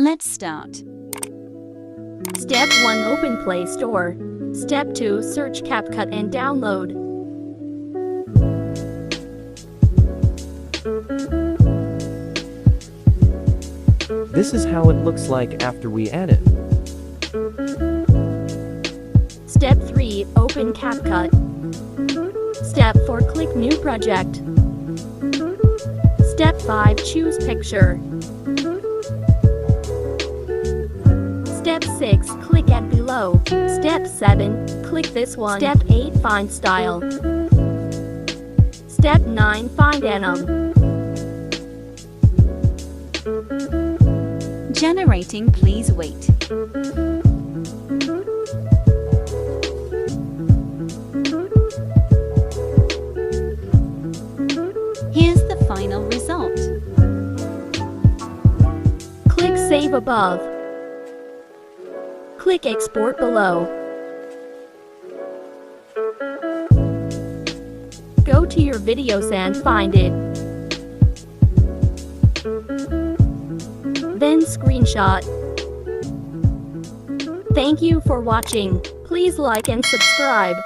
Let's start. Step 1. Open Play Store. Step 2. Search Capcut and download. This is how it looks like after we add it. Step 3. Open Capcut. Step 4. Click New Project. Step 5. Choose Picture. Step 6. Click Add below. Step 7. Click this one. Step 8. Find Style. Step 9. Find Anim. Generating, please wait. Here's the final result. Click Save above. Click Export below. Go to your videos and find it. Then screenshot. Thank you for watching. Please like and subscribe.